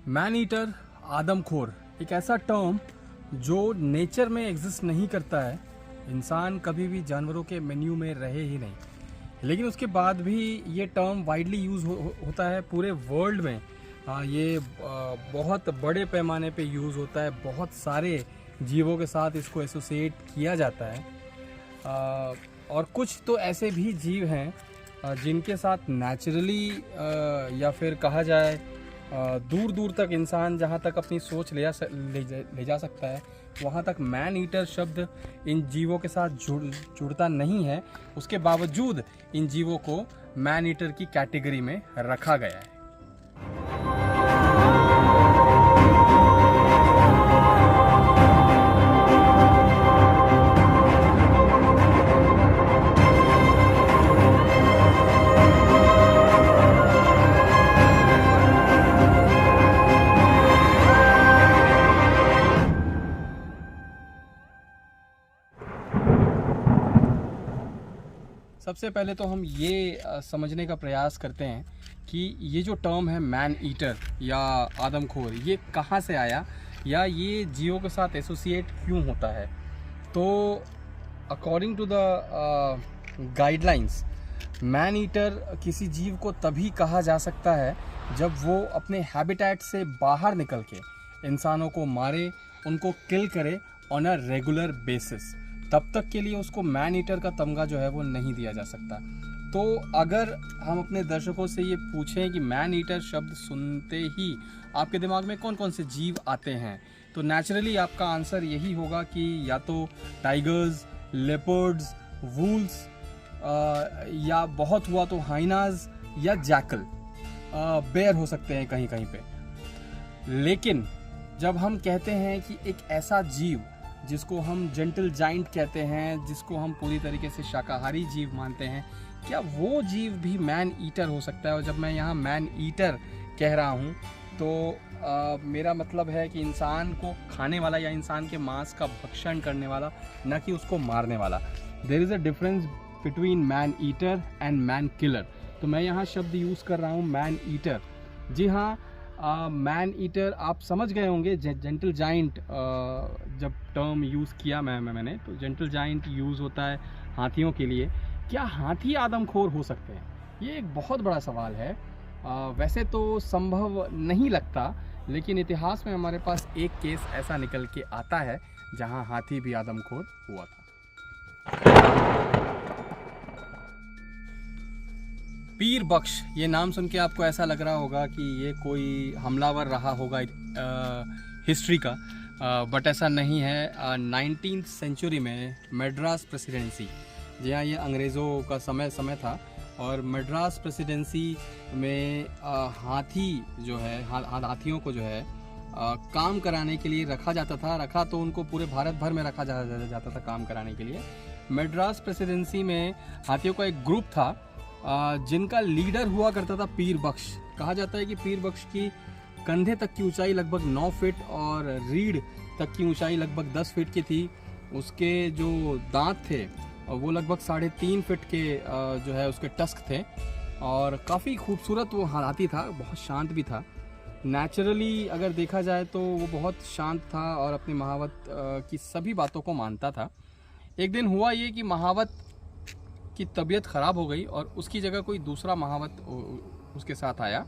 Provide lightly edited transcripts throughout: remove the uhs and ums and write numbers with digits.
Man eater, आदमखोर, एक ऐसा term जो नेचर में एग्जिस्ट नहीं करता है। इंसान कभी भी जानवरों के मेन्यू में रहे ही नहीं, लेकिन उसके बाद भी ये टर्म वाइडली यूज़ होता है पूरे वर्ल्ड में। ये बहुत बड़े पैमाने पे यूज़ होता है, बहुत सारे जीवों के साथ इसको एसोसिएट किया जाता है। और कुछ तो ऐसे भी जीव हैं जिनके साथ नेचुरली या फिर कहा जाए दूर दूर तक इंसान जहाँ तक अपनी सोच ले जा सकता है, वहाँ तक मैन ईटर शब्द इन जीवों के साथ जुड़ता नहीं है। उसके बावजूद इन जीवों को मैन ईटर की कैटेगरी में रखा गया है। सबसे पहले तो हम ये समझने का प्रयास करते हैं कि ये जो टर्म है मैन ईटर या आदमखोर, ये कहाँ से आया या ये जीवों के साथ एसोसिएट क्यों होता है। तो according to the guidelines, man eater किसी जीव को तभी कहा जा सकता है जब वो अपने हैबिटेट से बाहर निकल के इंसानों को मारे, उनको किल करे ऑन अ रेगुलर बेसिस। तब तक के लिए उसको मैन ईटर का तमगा जो है वो नहीं दिया जा सकता। तो अगर हम अपने दर्शकों से ये पूछें कि मैन ईटर शब्द सुनते ही आपके दिमाग में कौन कौन से जीव आते हैं, तो नेचुरली आपका आंसर यही होगा कि या तो टाइगर्स, लेपर्ड्स, वूल्स, या बहुत हुआ तो हाइनाज या जैकल, बेयर हो सकते हैं कहीं कहीं पे। लेकिन जब हम कहते हैं कि एक ऐसा जीव जिसको हम जेंटल जाइंट कहते हैं, जिसको हम पूरी तरीके से शाकाहारी जीव मानते हैं, क्या वो जीव भी मैन ईटर हो सकता है? और जब मैं यहाँ मैन ईटर कह रहा हूँ तो मेरा मतलब है कि इंसान को खाने वाला या इंसान के मांस का भक्षण करने वाला, न कि उसको मारने वाला। There is a difference between man eater and man killer. तो मैं यहाँ शब्द यूज़ कर रहा हूँ मैन ईटर। जी हाँ, मैन ईटर आप समझ गए होंगे। जेंटल जाइंट जब टर्म यूज़ किया मैंने तो जेंटल जाइंट यूज़ होता है हाथियों के लिए। क्या हाथी आदमखोर हो सकते हैं? ये एक बहुत बड़ा सवाल है। वैसे तो संभव नहीं लगता, लेकिन इतिहास में हमारे पास एक केस ऐसा निकल के आता है जहां हाथी भी आदमखोर हुआ था। पीर बख्श, ये नाम सुन के आपको ऐसा लग रहा होगा कि ये कोई हमलावर रहा होगा हिस्ट्री का, बट ऐसा नहीं है। 19th सेंचुरी में मद्रास प्रेसिडेंसी, जी हाँ, ये अंग्रेज़ों का समय था, और मद्रास प्रेसिडेंसी में हाथी जो है, हाथियों को जो है काम कराने के लिए रखा जाता था। रखा तो उनको पूरे भारत भर में रखा जाता था काम कराने के लिए। मद्रास प्रेसिडेंसी में हाथियों का एक ग्रुप था जिनका लीडर हुआ करता था पीर बख्श। कहा जाता है कि पीर बख्श की कंधे तक की ऊंचाई लगभग 9 फीट और रीढ़ तक की ऊंचाई लगभग 10 फीट की थी। उसके जो दांत थे वो लगभग 3.5 फीट के जो है उसके टस्क थे, और काफ़ी खूबसूरत वो हाथी था, बहुत शांत भी था। नेचुरली अगर देखा जाए तो वो बहुत शांत था और अपनी महावत की सभी बातों को मानता था। एक दिन हुआ ये कि महावत की तबीयत ख़राब हो गई और उसकी जगह कोई दूसरा महावत उसके साथ आया।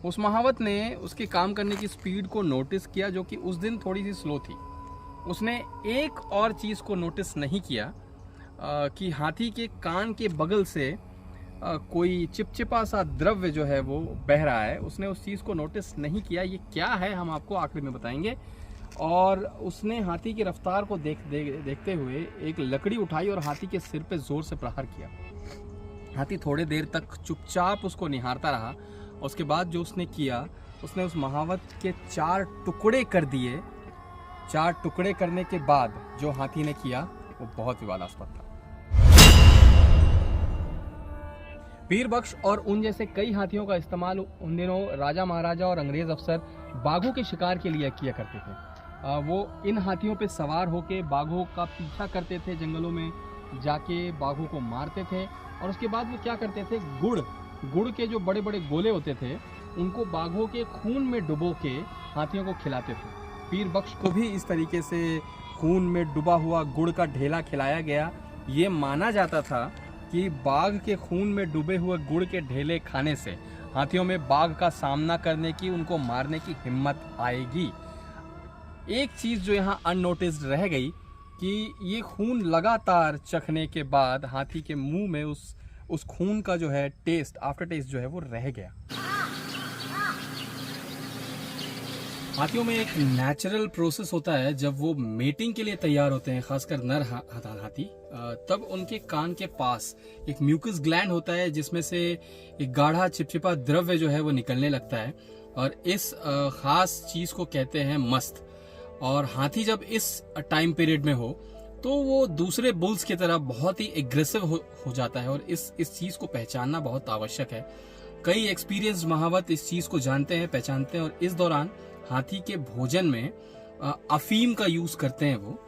उस महावत ने उसके काम करने की स्पीड को नोटिस किया, जो कि उस दिन थोड़ी सी स्लो थी। उसने एक और चीज़ को नोटिस नहीं किया कि हाथी के कान के बगल से कोई चिपचिपा सा द्रव्य जो है वो बह रहा है। उसने उस चीज़ को नोटिस नहीं किया। ये क्या है हम आपको आखिर में बताएंगे। और उसने हाथी की रफ्तार को देखते हुए एक लकड़ी उठाई और हाथी के सिर पे जोर से प्रहार किया। हाथी थोड़े देर तक चुपचाप उसको निहारता रहा। उसके बाद जो उसने किया, उसने उस महावत के 4 टुकड़े कर दिए। 4 टुकड़े करने के बाद जो हाथी ने किया वो बहुत विवादास्पद था। पीर बख्श और उन जैसे कई हाथियों का इस्तेमाल उन दिनों राजा महाराजा और अंग्रेज अफसर बाघों के शिकार के लिए किया करते थे। वो इन हाथियों पे सवार होकर बाघों का पीछा करते थे, जंगलों में जाके बाघों को मारते थे, और उसके बाद वो क्या करते थे, गुड़ के जो बड़े बड़े गोले होते थे उनको बाघों के खून में डुबो के हाथियों को खिलाते थे। पीर बख्श को भी इस तरीके से खून में डूबा हुआ गुड़ का ढेला खिलाया गया। ये माना जाता था कि बाघ के खून में डूबे हुए गुड़ के ढेले खाने से हाथियों में बाघ का सामना करने की, उनको मारने की हिम्मत आएगी। एक चीज़ जो यहाँ अननोटिस्ड रह गई कि ये खून लगातार चखने के बाद हाथी के मुंह में उस खून का जो है टेस्ट, आफ्टर टेस्ट जो है वो रह गया। हाथियों में एक नेचुरल प्रोसेस होता है जब वो मेटिंग के लिए तैयार होते हैं, खासकर नर हाथी, तब उनके कान के पास एक म्यूकस ग्लैंड होता है जिसमें से एक गाढ़ा चिपचिपा द्रव्य जो है वो निकलने लगता है और इस खास चीज को कहते हैं मस्त। और हाथी जब इस टाइम पीरियड में हो तो वो दूसरे बुल्स की तरह बहुत ही एग्रेसिव हो जाता है और इस चीज को पहचानना बहुत आवश्यक है। कई एक्सपीरियंस्ड महावत इस चीज को जानते हैं, पहचानते हैं और इस दौरान हाथी के भोजन में अफीम का यूज करते हैं। वो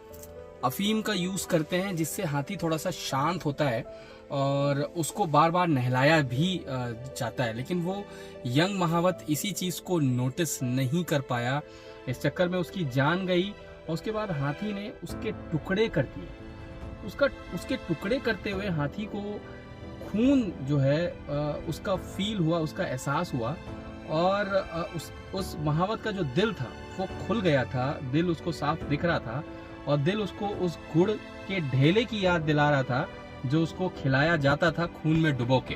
अफीम का यूज करते हैं जिससे हाथी थोड़ा सा शांत होता है और उसको बार बार नहलाया भी जाता है, लेकिन वो यंग महावत इसी चीज को नोटिस नहीं कर पाया। इस चक्कर में उसकी जान गई और उसके बाद हाथी ने उसके टुकड़े कर दिए। उसके टुकड़े करते हुए हाथी को खून जो है उसका फील हुआ, उसका एहसास हुआ और उस महावत का जो दिल था वो खुल गया था। दिल उसको साफ दिख रहा था और दिल उसको उस गुड़ के ढेले की याद दिला रहा था जो उसको खिलाया जाता था खून में डुबो के।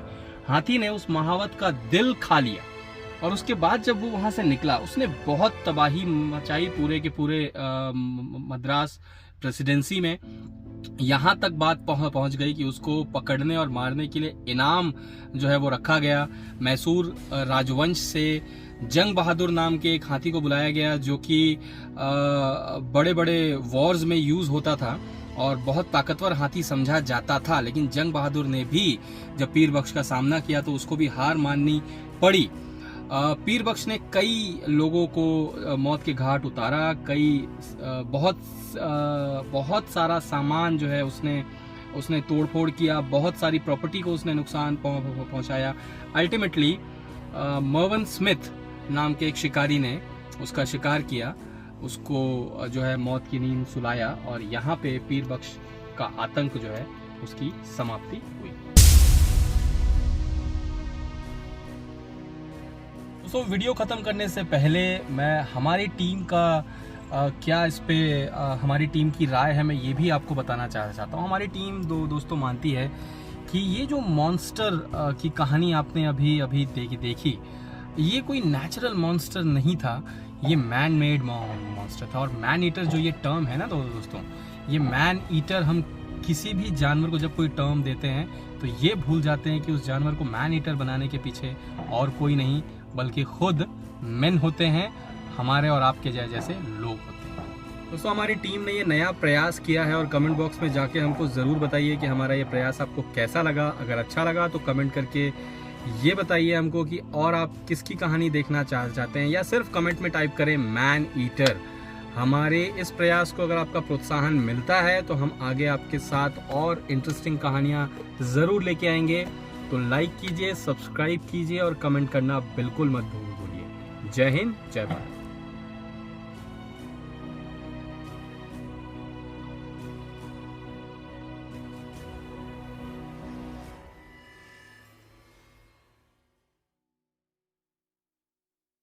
हाथी ने उस महावत का दिल खा लिया और उसके बाद जब वो वहां से निकला उसने बहुत तबाही मचाई पूरे के पूरे मद्रास प्रेसिडेंसी में। यहाँ तक बात पहुंच गई कि उसको पकड़ने और मारने के लिए इनाम जो है वो रखा गया। मैसूर राजवंश से जंग बहादुर नाम के एक हाथी को बुलाया गया जो कि बड़े बड़े वॉर्स में यूज होता था और बहुत ताकतवर हाथी समझा जाता था, लेकिन जंग बहादुर ने भी जब पीर बख्श का सामना किया तो उसको भी हार माननी पड़ी। पीर बख्श ने कई लोगों को मौत के घाट उतारा, बहुत सारा सामान जो है उसने तोड़फोड़ किया, बहुत सारी प्रॉपर्टी को उसने नुकसान पहुंचाया। अल्टीमेटली मर्वन स्मिथ नाम के एक शिकारी ने उसका शिकार किया, उसको जो है मौत की नींद सुलाया और यहाँ पे पीर बख्श का आतंक जो है उसकी समाप्ति हुई। दोस्तों वीडियो ख़त्म करने से पहले मैं हमारी टीम का क्या इस पे हमारी टीम की राय है मैं ये भी आपको बताना चाहता हूँ। हमारी टीम दोस्तों मानती है कि ये जो मॉन्स्टर की कहानी आपने अभी देखी, ये कोई नेचुरल मॉन्स्टर नहीं था, ये मैन मेड मॉन्स्टर था। और मैन ईटर जो ये टर्म है ना दोस्तों, ये मैन ईटर, हम किसी भी जानवर को जब कोई टर्म देते हैं तो ये भूल जाते हैं कि उस जानवर को मैन ईटर बनाने के पीछे और कोई नहीं बल्कि खुद मेन होते हैं, हमारे और आपके जैसे लोग होते हैं। दोस्तों हमारी टीम ने ये नया प्रयास किया है और कमेंट बॉक्स में जाके हमको ज़रूर बताइए कि हमारा ये प्रयास आपको कैसा लगा। अगर अच्छा लगा तो कमेंट करके ये बताइए हमको कि और आप किसकी कहानी देखना चाहते हैं, या सिर्फ कमेंट में टाइप करें मैन ईटर। हमारे इस प्रयास को अगर आपका प्रोत्साहन मिलता है तो हम आगे आपके साथ और इंटरेस्टिंग कहानियाँ ज़रूर लेके आएंगे। तो लाइक कीजिए, सब्सक्राइब कीजिए और कमेंट करना बिल्कुल मत भूलिए। जय हिंद, जय भारत।